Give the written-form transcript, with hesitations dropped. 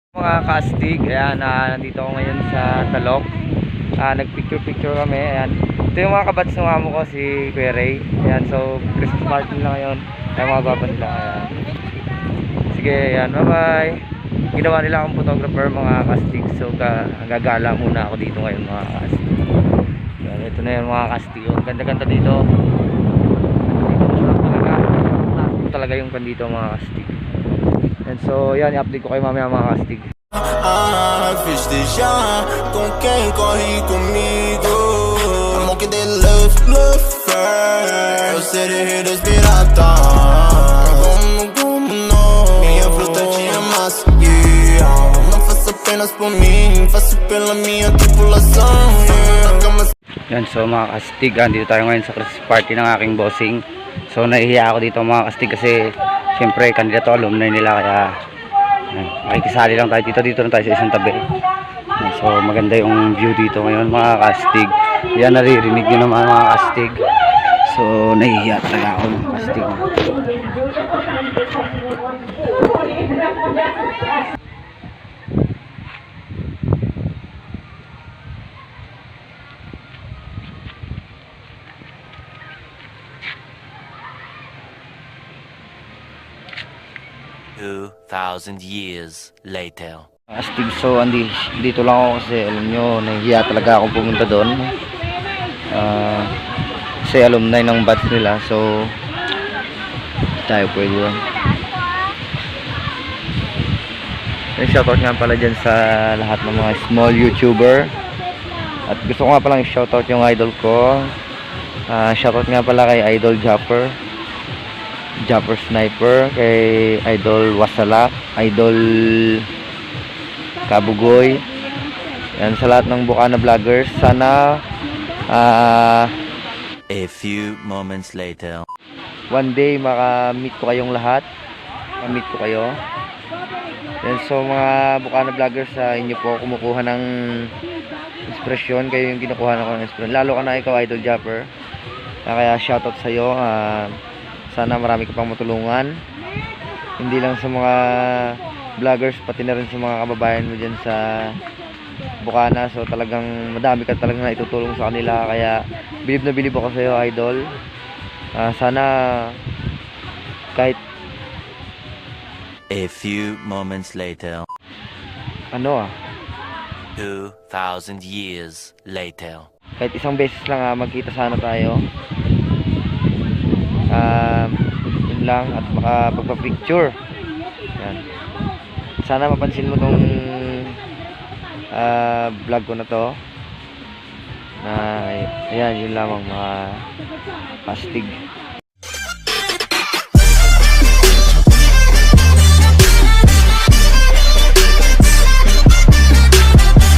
Mga kastig, ayan, nandito ako ngayon sa Talok. Nagpicture kami, ayan. Ito yung mga kabats ng amo ko, si Kuya Ray. Ayan, so Christmas party nila ngayon. Ayan, mga gwapa nila, ayan. Sige, ayan, bye bye. Ginawa nila akong photographer, mga kastig. So gagala muna ako dito ngayon, mga kastig. Ayan, ito na yung mga kastig. Ang ganda-ganda dito. Dito talaga yung dito, mga kastig. And so yan, i-update ko kayo mamaya, mga kastig. Festejar com quem corre comigo. Amor que de love, love first. Eu serei rei dos piratas. Como não? Minha fruta te amasse, yeah. Não faça apenas por mim, faça pela minha tripulação, yeah. Yan, so mga kastig, dito tayo ngayon sa Christmas party ng aking bossing. So nahihiya ako dito, mga kastig, kasi syempre kandidato alumni nila, kaya makikisali lang tayo dito lang tayo sa isang tabi. So maganda yung view dito ngayon, mga kastig. Yan, naririnig nyo naman, mga kastig. So nahihiya talaga ako, mga kastig. 2,000 years later. Astig, so dito lang ako kasi alam nyo, nahihiya talaga akong pumunta doon. Kasi alumni ng batch nila, so tayo pwede doon. Shoutout nga pala dyan sa lahat ng mga small YouTuber. At gusto ko nga palang shoutout yung idol ko. Shoutout nga pala kay Idol Japper Sniper, kay Idol Wasalak, Idol Kabugoy. Yan, sa lahat ng Bukana vloggers. Sana A few moments later. one day makamit ko kayong lahat. Makamit ko kayo. Yan, so mga Bukana vloggers, sa inyo po kumukuha ng inspirasyon. Kayo yung kinukuha na ko ng inspirasyon. Lalo ka na ikaw, Idol Japper. Kaya shoutout sa'yo. Sana marami ka pang matulungan. Hindi lang sa mga vloggers, pati na rin sa mga kababayan mo dyan sa Bukana. So talagang madami ka talagang na itutulong sa kanila. Kaya bilib na bilib ako sa iyo, idol. Sana kahit A few moments later. 2,000 years later. kahit isang beses lang magkita sana tayo. Yun lang, at makapagpa-picture. Yan. Sana mapansin mo tong vlog ko na to. Ayan, yun lamang, mga kastig.